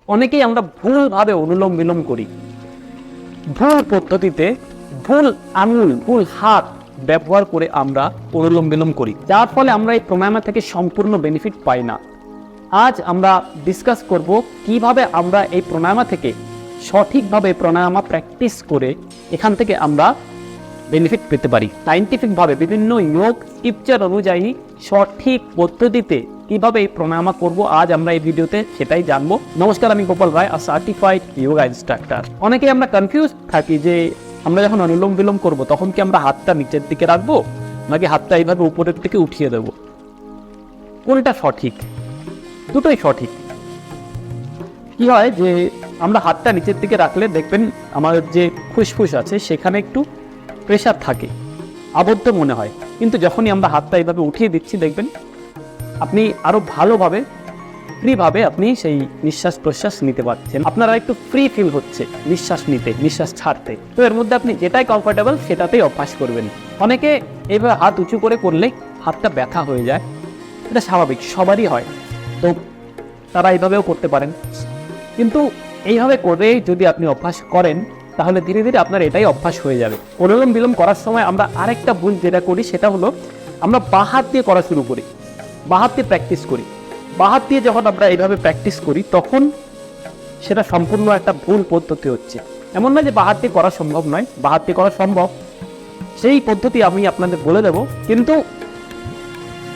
অনেকেই আমরা ভুলভাবে অনুলোম বিলোম করি, ভুল পদ্ধতিতে ভুল আঙুল ভুল হাত ব্যবহার করে আমরা অনুলোম বিলোম করি, যার ফলে আমরা এই প্রাণায়াম থেকে সম্পূর্ণ বেনিফিট পাই না। আজ আমরা ডিসকাস করব কিভাবে আমরা এই প্রাণায়াম থেকে সঠিকভাবে প্রাণায়াম প্র্যাকটিস করে এখান থেকে আমরা বেনিফিট পেতে পারি। সাইন্টিফিকভাবে বিভিন্ন যোগ স্ক্রিপচার অনুযায়ী সঠিক পদ্ধতিতে কিভাবে এই প্রাণায়াম করব, আজ আমরা এই ভিডিওতে সেটাই জানবো। নমস্কার, আমি গোপাল রায়, সার্টিফাইড যোগা ইনস্ট্রাক্টর। অনেকে আমরা কনফিউজ থাকি যে আমরা যখন অনুলোম বিলোম করব তখন কি আমরা হাতটা নিচের দিকে রাখবো নাকি হাতটা এইভাবে উপরের দিকে উঠিয়ে দেব। কোনটা সঠিক? দুটোই সঠিক। কি হয় যে আমরা হাতটা নিচের দিকে রাখলে দেখবেন আমাদের যে ফুসফুস আছে সেখানে একটু প্রেশার থাকে, আবদ্ধ মনে হয়। কিন্তু যখনই আমরা হাতটা এইভাবে উঠিয়ে দিচ্ছি দেখবেন আপনি আরো ভালোভাবে ফ্রিভাবে আপনি সেই নিঃশ্বাস প্রশ্বাস নিতে পারছেন। আপনারা একটু ফ্রি ফিল হচ্ছে নিঃশ্বাস নিতে, নিঃশ্বাস ছাড়তে। তো এর মধ্যে আপনি যেটাই কমফোর্টেবল সেটাতেই অভ্যাস করবেন। অনেকে এইভাবে হাত উঁচু করে করলে হাতটা ব্যথা হয়ে যায়, এটা স্বাভাবিক, সবারই হয়। তো তারা এইভাবেও করতে পারেন, কিন্তু এইভাবে করে যদি আপনি অভ্যাস করেন তাহলে ধীরে ধীরে আপনার এটাই অভ্যাস হয়ে যাবে। অনুলোম বিলোম করার সময় আমরা আরেকটা ভুল যেটা করি সেটা হলো আমরা বাঁ হাত দিয়ে করা শুরু করি, বাঁ হাত দিয়ে প্র্যাকটিস করি। বাঁ হাত দিয়ে যখন আমরা এইভাবে প্র্যাকটিস করি তখন সেটা সম্পূর্ণ একটা ভুল পদ্ধতি হচ্ছে। এমন নয় যে বাঁ হাত দিয়ে করা সম্ভব নয়, বাঁ হাত দিয়ে করা সম্ভব, সেই পদ্ধতি আমি আপনাদের বলে দেব। কিন্তু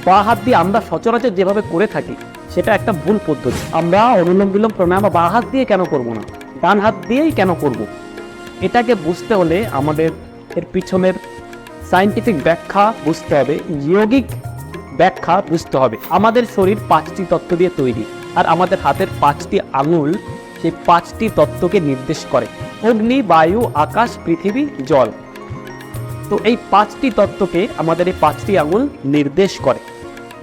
বাঁ হাত দিয়ে আমরা সচরাচর যেভাবে করে থাকি সেটা একটা ভুল পদ্ধতি। আমরা অনুলোম বিলোম প্রাণায়াম বাঁ হাত দিয়ে কেন করব না, ডান হাত দিয়েই কেন করব? এটাকে বুঝতে হলে আমাদের এর পিছনের সায়েন্টিফিক ব্যাখ্যা বুঝতে হবে, যোগিক ব্যাখ্যা বুঝতে হবে। আমাদের শরীর 5টি তত্ত্ব দিয়ে তৈরি, আর আমাদের হাতের 5টি আঙুল সেই 5টি তত্ত্বকে নির্দেশ করে: অগ্নি, বায়ু, আকাশ, পৃথিবী, জল। তো এই 5টি তত্ত্বকে আমাদের এই 5টি আঙুল নির্দেশ করে।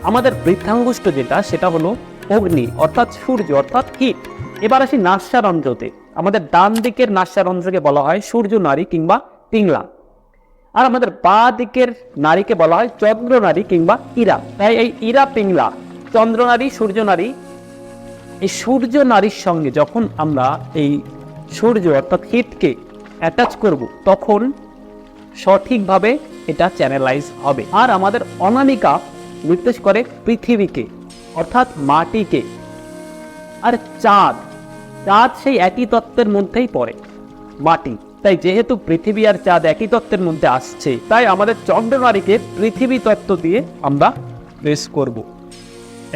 আমাদের বৃদ্ধাঙ্গুষ্ঠ যেটা সেটা হলো অগ্নি, অর্থাৎ সূর্য, অর্থাৎ হিট। এবার আসি নাস্যারন্ধ্রতে। আমাদের ডান দিকের নাস্যারন্ধ্রকে বলা হয় সূর্য নারী কিংবা পিংলা, আর আমাদের বাঁ দিকের নারীকে বলা হয় চন্দ্র নারী কিংবা ইরা। তাই এই ইরা, পিংলা, চন্দ্র নারী, সূর্য নারী, এই সূর্য নারীর সঙ্গে যখন আমরা এই সূর্য অর্থাৎ হিটকে অ্যাটাচ করব তখন সঠিকভাবে এটা চ্যানেলাইজ হবে। আর আমাদের অনামিকা নির্দেশ করে পৃথিবীকে অর্থাৎ মাটিকে। আর চাঁদ, চাঁদ সেই একই তত্ত্বের মধ্যেই পড়ে, মাটি। তাই যেহেতু পৃথিবী আর চাঁদ একই তত্ত্বের মধ্যে আসছে, তাই আমাদের চন্দ্র নারীকে পৃথিবী তত্ত্ব দিয়ে আমরা প্রেস করব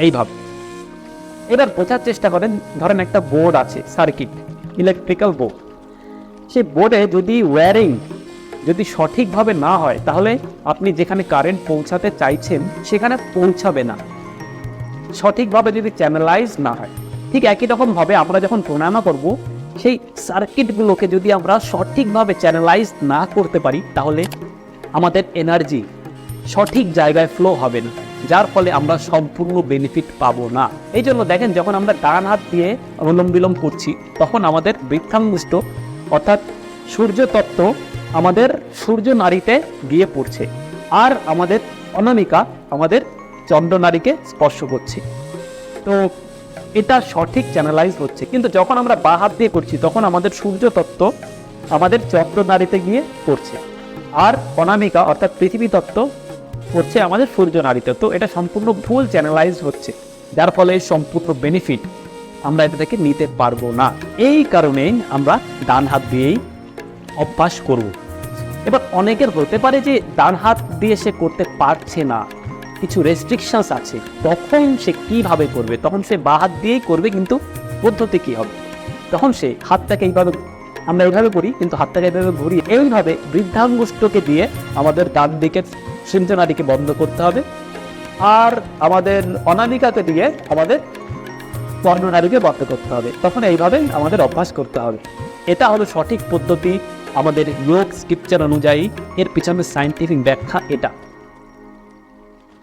এইভাবে। এবার বোঝার চেষ্টা করেন, ধরেন একটা বোর্ড আছে, সার্কিট, ইলেকট্রিক্যাল বোর্ড। সেই বোর্ডে যদি ওয়্যারিং যদি সঠিকভাবে না হয় তাহলে আপনি যেখানে কারেন্ট পৌঁছাতে চাইছেন সেখানে পৌঁছাবে না, সঠিকভাবে যদি চ্যানেলাইজ না হয়। ঠিক একই রকমভাবে আমরা যখন প্রাণায়াম করব সেই সার্কিটগুলোকে যদি আমরা সঠিকভাবে চ্যানেলাইজ না করতে পারি তাহলে আমাদের এনার্জি সঠিক জায়গায় ফ্লো হবে না, যার ফলে আমরা সম্পূর্ণ বেনিফিট পাবো না। এই জন্য দেখেন যখন আমরা ডান হাত দিয়ে অনুলোম বিলোম করছি তখন আমাদের বৃদ্ধাঙ্গুষ্ঠ অর্থাৎ সূর্য তত্ত্ব আমাদের সূর্য নারীতে গিয়ে পড়ছে, আর আমাদের অনামিকা আমাদের চন্দ্র নারীকে স্পর্শ করছে। তো এটা সঠিক চ্যানেলাইজ হচ্ছে। কিন্তু যখন আমরা বাঁ হাত দিয়ে করছি তখন আমাদের সূর্য তত্ত্ব আমাদের চন্দ্র নারীতে গিয়ে পড়ছে, আর অনামিকা অর্থাৎ পৃথিবী তত্ত্ব পড়ছে আমাদের সূর্য নারীতে। তো এটা সম্পূর্ণ ভুল চ্যানেলাইজ হচ্ছে, যার ফলে সম্পূর্ণ বেনিফিট আমরা এটা থেকে নিতে পারবো না। এই কারণেই আমরা ডান হাত দিয়েই অভ্যাস করব। এবার অনেকের হতে পারে যে ডান হাত দিয়ে সে করতে পারছে না, কিছু রেস্ট্রিকশনস আছে, তখন সে কিভাবে করবে? তখন সে বাঁ হাত দিয়েই করবে, কিন্তু পদ্ধতি কি হবে? তখন সে হাতটাকে এইভাবে, আমরা এইভাবে করি কিন্তু হাতটাকে এইভাবে ঘুরিয়ে, এইভাবে বৃদ্ধাঙ্গুষ্ঠকে দিয়ে আমাদের ডান দিকের সূর্য নারীকে বন্ধ করতে হবে, আর আমাদের অনামিকাকে দিয়ে আমাদের চন্দ্র নারীকে বন্ধ করতে হবে। তখন এইভাবে আমাদের অভ্যাস করতে হবে। এটা হলো সঠিক পদ্ধতি আমাদের যোগ স্ক্রিপচার অনুযায়ী, এর পিছনে সায়েন্টিফিক ব্যাখ্যা এটা।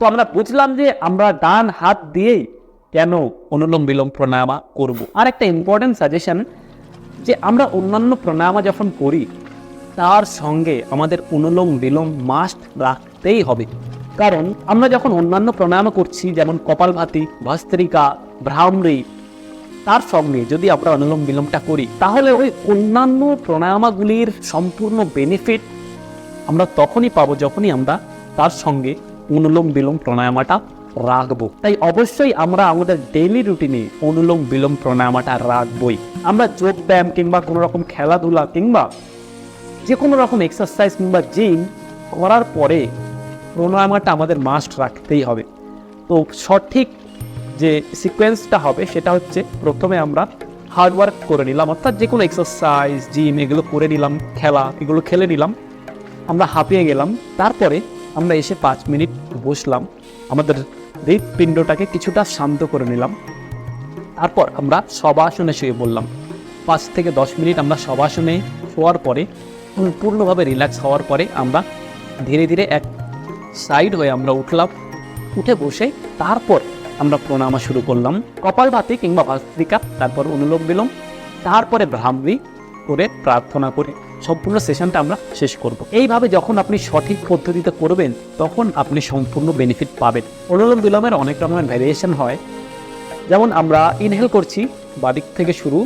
তো আমরা বুঝলাম যে আমরা ডান হাত দিয়েই কেন অনুলোম বিলোম প্রাণায়াম করব। আর একটা ইম্পর্টেন্ট সাজেশন, যে আমরা অন্যান্য প্রাণায়াম যখন করি তার সঙ্গে আমাদের অনুলোম বিলোম মাস্ট রাখতেই হবে। কারণ আমরা যখন অন্যান্য প্রাণায়াম করছি যেমন কপালভাতি, ভস্ত্রিকা, ভ্রামরি, তার সঙ্গে যদি আমরা অনুলোম বিলোমটা করি, তাহলে ওই অন্যান্য প্রাণায়ামাগুলির সম্পূর্ণ বেনিফিট আমরা তখনই পাবো যখনই আমরা তার সঙ্গে অনুলোম বিলোম প্রাণায়ামাটা রাখবো। তাই অবশ্যই আমরা আমাদের ডেইলি রুটিনে অনুলোম বিলোম প্রাণায়ামাটা রাখবই। আমরা যোগ ব্যায়াম কিংবা কোনো রকম খেলাধুলা কিংবা যে কোনো রকম এক্সারসাইজ কিংবা জিম করার পরে প্রাণায়ামাটা আমাদের মাস্ট রাখতেই হবে। তো সঠিক যে সিকোয়েন্সটা হবে সেটা হচ্ছে, প্রথমে আমরা হার্ডওয়ার্ক করে নিলাম, অর্থাৎ যে কোনো এক্সারসাইজ জিম এগুলো করে নিলাম, খেলা এগুলো খেলে নিলাম, আমরা হাঁপিয়ে গেলাম। তারপরে আমরা এসে 5 মিনিট বসলাম, আমাদের হৃৎপিণ্ডটাকে কিছুটা শান্ত করে নিলাম। তারপর আমরা শবাসনে শুয়ে পড়লাম। 5 থেকে 10 মিনিট আমরা শবাসনে শোয়ার পরে সম্পূর্ণভাবে রিল্যাক্স হওয়ার পরে আমরা ধীরে ধীরে এক সাইড হয়ে আমরা উঠলাম, উঠে বসে তারপর আমরা প্রাণায়াম শুরু করলাম। কপালভাতি কিংবা ভস্ত্রিকা, তারপর অনুলোম বিলোম, তারপরে ভ্রামরি করে প্রার্থনা করে সম্পূর্ণ সেশনটা আমরা শেষ করব। এইভাবে যখন আপনি সঠিক পদ্ধতিতে করবেন তখন আপনি সম্পূর্ণ বেনিফিট পাবেন। অনুলোম বিলোমের অনেক রকমের ভ্যারিয়েশন হয়, যেমন আমরা ইনহেল করছি বাদিক থেকে শুরু,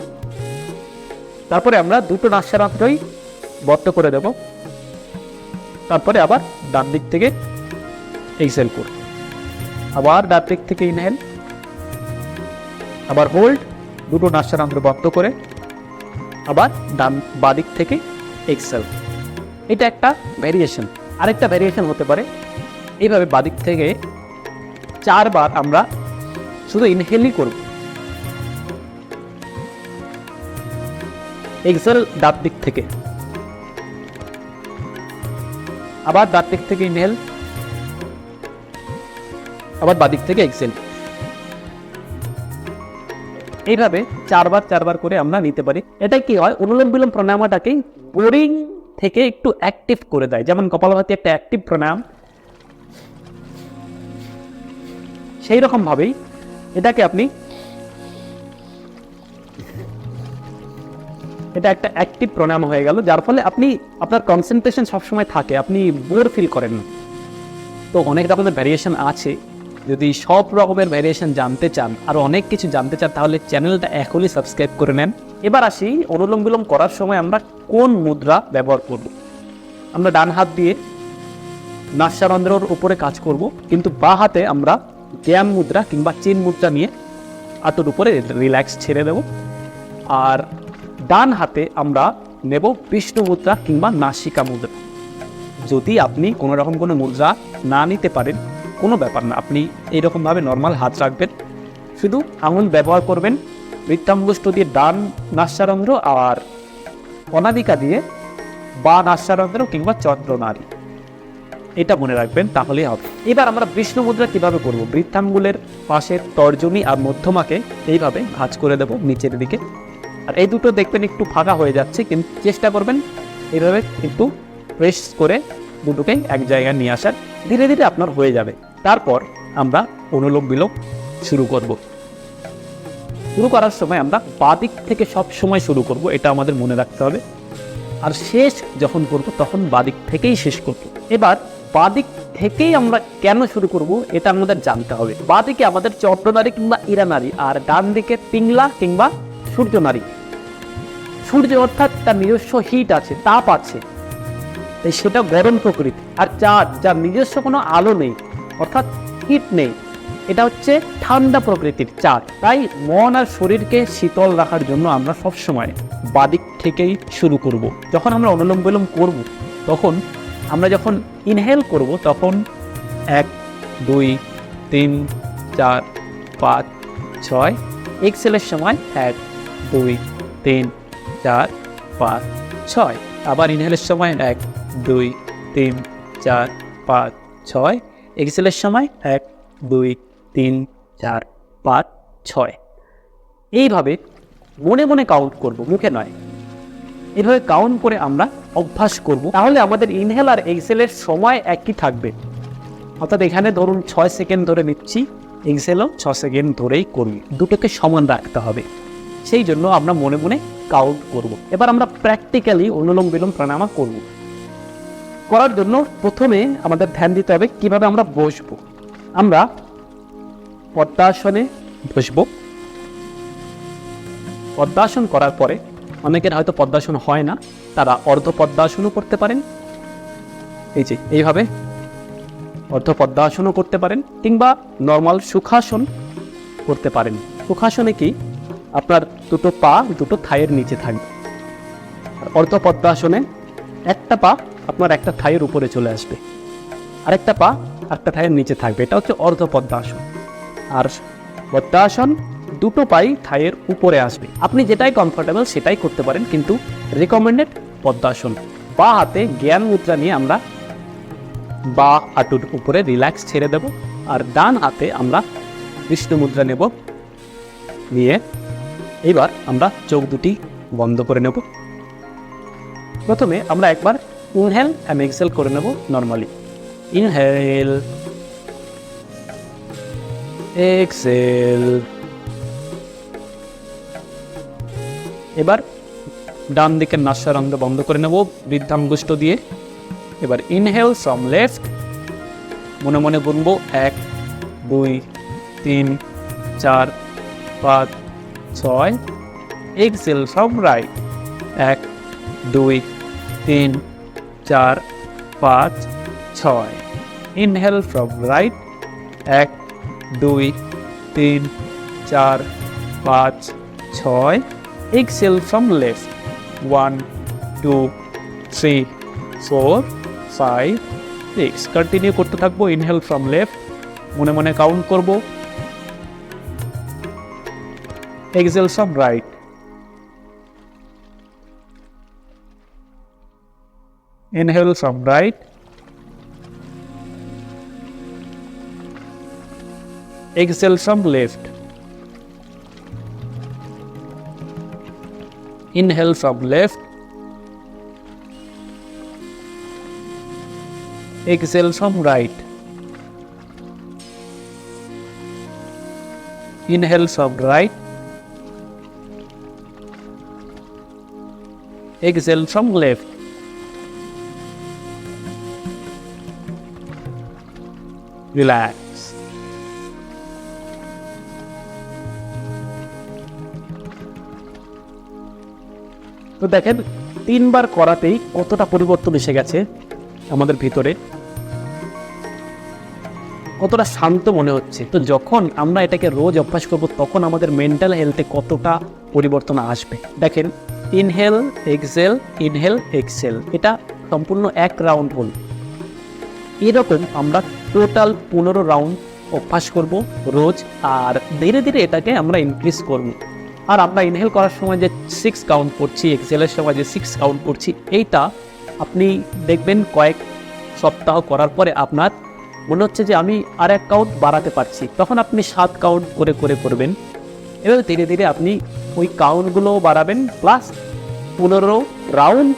তারপরে আমরা দুটো নাস্যারান্ত্রই বদ্ধ করে দেব, তারপরে আবার ডান দিক থেকে এক্সেল করব, আবার ডান দিক থেকে ইনহেল, আবার হোল্ড, দুটো নাস্যারান্ত্র বদ্ধ করে আবার বাদিক থেকে এক্সেল। এটা একটা ভ্যারিয়েশন। আরেকটা ভ্যারিয়েশন হতে পারে এইভাবে বাদিক থেকে 4 বার আমরা শুধু ইনহেলই করব, এক্সেল ডান দিক থেকে, আবার ডান দিক থেকে ইনহেল, আবার বাদিক থেকে এক্সেল। এইভাবে 4 বার করে আমরা নিতে পারি। এটা কি হয়, অনুলোম বিলোম প্রাণায়ামটাকে বোরিং থেকে একটু অ্যাক্টিভ করে দেয়। যেমন কপালভাতি একটা অ্যাক্টিভ প্রাণায়াম, সেই রকম ভাবেই এটাকে আপনি, এটা একটা অ্যাক্টিভ প্রাণায়াম হয়ে গেল, যার ফলে আপনি আপনার কনসেন্ট্রেশন সবসময় থাকে, আপনি বোর ফিল করেন না। তো অনেক রকমের ভ্যারিয়েশন আছে, যদি সব রকমের ভ্যারিয়েশন জানতে চান, আর অনেক কিছু জানতে চান, তাহলে চ্যানেলটা এখনই সাবস্ক্রাইব করে নেন। এবার আসি অনুলোম বিলোম করার সময় আমরা কোন মুদ্রা ব্যবহার করব। আমরা ডান হাত দিয়ে নাস্যারন্ধ্রের উপরে কাজ করব, কিন্তু বাঁ হাতে আমরা জ্ঞান মুদ্রা কিংবা চিন মুদ্রা নিয়ে হাতের উপরে রিল্যাক্স ছেড়ে দেব। আর ডান হাতে আমরা নেব বিষ্ণু মুদ্রা কিংবা নাসিকা মুদ্রা। যদি আপনি কোনো রকম কোনো মুদ্রা না নিতে পারেন, কোনো ব্যাপার না, আপনি এইরকমভাবে নর্মাল হাত রাখবেন, শুধু আঙুল ব্যবহার করবেন বৃত্তাঙ্গুষ্ঠ দিয়ে ডান নাস্যারন্ধ্র আর অনামিকা দিয়ে বা নাস্যারন্ধ্র কিংবা চন্দ্রনারী, এটা মনে রাখবেন, তাহলেই হবে। এবার আমরা বিষ্ণু মুদ্রা কিভাবে করব, বৃত্তাঙ্গুলের পাশের তর্জনী আর মধ্যমাকে এইভাবে ভাঁজ করে দেব নিচের দিকে, আর এই দুটো দেখবেন একটু ফাঁকা হয়ে যাচ্ছে, কিন্তু চেষ্টা করবেন এইভাবে একটু প্রেস করে দুটোকে এক জায়গায় নিয়ে আসার, ধীরে ধীরে আপনার হয়ে যাবে। তারপর আমরা অনুলোম বিলোম শুরু করব। শুরু করার সময় আমরা বাদিক থেকে সব সময় শুরু করব, এটা আমাদের মনে রাখতে হবে। আর শেষ যখন করব তখন বাদিক থেকেই শেষ করব। এবার বাদিক থেকেই আমরা কেন শুরু করব এটা আমাদের জানতে হবে। বাদিকে আমাদের চন্দ্রনারী কিংবা ইরানারী, আর ডান দিকে পিংলা কিংবা সূর্যনারী। সূর্য অর্থাৎ তার নিজস্ব হিট আছে, তাপ আছে, তাই সেটা গরম প্রকৃতি। আর চাঁদ, যার নিজস্ব কোনো আলো নেই অর্থাৎ হিট নেই, এটা হচ্ছে ঠান্ডা প্রকৃতির চাঁদ। তাই মন আর শরীরকে শীতল রাখার জন্য আমরা সবসময় বাদিক থেকেই শুরু করব। যখন আমরা অনুলোম বিলোম করব, তখন আমরা যখন ইনহেল করব তখন 1 2 3 4 5 6, এক্সেলের সময় 1 2 3 4 5 6, আবার ইনহেলের সময় 1 2 3 4 5 6, এক্সেলের সময় 1 2 3 4 5 6। এইভাবে মনে মনে কাউন্ট করব, মুখে নয়। এইভাবে কাউন্ট করে আমরা অভ্যাস করব, তাহলে আমাদের ইনহেল আর এক্সেলের সময় একই থাকবে। অর্থাৎ এখানে ধরুন 6 সেকেন্ড ধরে নিচ্ছি, এক্সেলও 6 সেকেন্ড ধরেই করবি, দুটোকে সমান রাখতে হবে। সেই জন্য আমরা মনে মনে কাউন্ট করব। এবার আমরা প্র্যাকটিক্যালি অনুলোম বিলোম প্রাণায়াম করব। করার জন্য প্রথমে আমাদের ধ্যান দিতে হবে কিভাবে আমরা বসবো। আমরা পদ্মাসনে বসব, পদ্মাসন করার পরে অনেকের হয়তো পদ্মাসন হয় না, তারা অর্ধ পদ্মাসনও করতে পারেন। এই যে এইভাবে অর্ধ পদ্মাসনও করতে পারেন, কিংবা নর্মাল সুখাসন করতে পারেন। সুখাসনে কি আপনার দুটো পা দুটো থাইয়ের নিচে থাকবে। অর্ধ পদ্মাসনে একটা পা আপনার একটা থাইয়ের উপরে চলে আসবে, আরেকটা পা একটা থাইয়ের নিচে থাকবে। এটা হচ্ছে অর্ধ পদ্মাসন। আর পদ্মাসন দুটো পাই থাইয়ের উপরে আসবে। আপনি যেটাই কমফোর্টেবল সেটাই করতে পারেন, কিন্তু রিকমেন্ডেড পদ্মাসন। বা হাতে জ্ঞান মুদ্রা নিয়ে আমরা বা হাঁটুর উপরে রিল্যাক্স ছেড়ে দেব, আর ডান হাতে আমরা বিষ্ণু মুদ্রা নেব। নিয়ে এবার আমরা চোখ দুটি বন্ধ করে নেব। প্রথমে আমরা একবার ইনহেল অ্যান্ড এক্সহেল করে নেব নর্মালি। Inhale, exhale. এবার ডান দিকের নাসারন্ধ্র বন্ধ করে নেব বৃদ্ধাঙ্গুষ্ঠ দিয়ে। এবার ইনহেল ফ্রম লেফট, মনে মনে গুনবো 1 2 3 4 5 6। Exhale from right 1 2 3 4 5 6। Inhale from right 1 2 3 4 5 6। Exhale from left 1 2 3 4 5 6। Continue করতে থাকবো। ইনহেল ফ্রম লেফট, মনে মনে কাউন্ট করব। Exhale from right, inhale from right, exhale from left, inhale from left, exhale from right, inhale from right, exhale from left. Relax. তো দেখেন 3 বার করাতেই কতটা পরিবর্তন এসে গেছে আমাদের ভিতরে, কতটা শান্ত মনে হচ্ছে। তো যখন আমরা এটাকে রোজ অভ্যাস করব তখন আমাদের মেন্টাল হেলথে কতটা পরিবর্তন আসবে। দেখেন, ইনহেল এক্সহেল, ইনহেল এক্সহেল, এটা সম্পূর্ণ 1 রাউন্ড হল। এরকম আমরা টোটাল 15 রাউন্ড অভ্যাস করব রোজ, আর ধীরে ধীরে এটাকে আমরা ইনক্রিজ করব। আর আমরা ইনহেল করার সময় যে 6 কাউন্ট করছি, এক্সহেলের সময় যে 6 কাউন্ট করছি, এইটা আপনি দেখবেন কয়েক সপ্তাহ করার পরে আপনার মনে হচ্ছে যে আমি আর 1 কাউন্ট বাড়াতে পারছি। তখন আপনি 7 কাউন্ট করে করে করবেন। এভাবে ধীরে ধীরে আপনি ওই কাউন্টগুলোও বাড়াবেন, প্লাস 15 রাউন্ড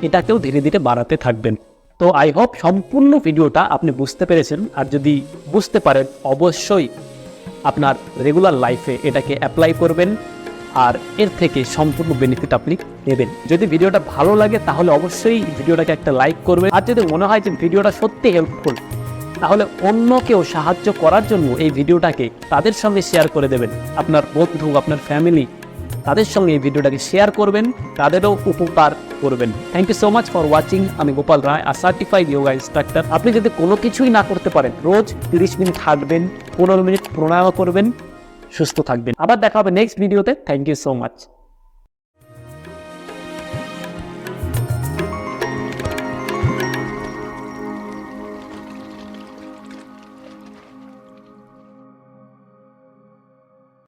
এটাকেও ধীরে ধীরে বাড়াতে থাকবেন। তো আই হোপ সম্পূর্ণ ভিডিওটা আপনি বুঝতে পেরেছেন। আর যদি বুঝতে পারেন অবশ্যই আপনার রেগুলার লাইফে এটাকে অ্যাপ্লাই করবেন, আর এর থেকে সম্পূর্ণ বেনিফিট আপনি নেবেন। যদি ভিডিওটা ভালো লাগে তাহলে অবশ্যই ভিডিওটাকে একটা লাইক করবেন। আর যদি মনে হয় যে ভিডিওটা সত্যি হেল্পফুল, তাহলে অন্যকেও সাহায্য করার জন্য এই ভিডিওটাকে তাদের সঙ্গে শেয়ার করে দেবেন। আপনার বন্ধু, আপনার ফ্যামিলি, তাদের সঙ্গে এই ভিডিওটাকে শেয়ার করবেন, তাদেরও উপকার করবেন। Thank you so much for watching. আমি Gopal Roy, a certified yoga instructor. আপনি যদি কোনো কিছুই না করতে পারেন, রোজ 30 মিনিট হাঁটবেন, 15 মিনিট প্রাণায়াম করবেন, সুস্থ থাকবেন। আবার দেখা হবে নেক্সট ভিডিওতে। Thank you so much.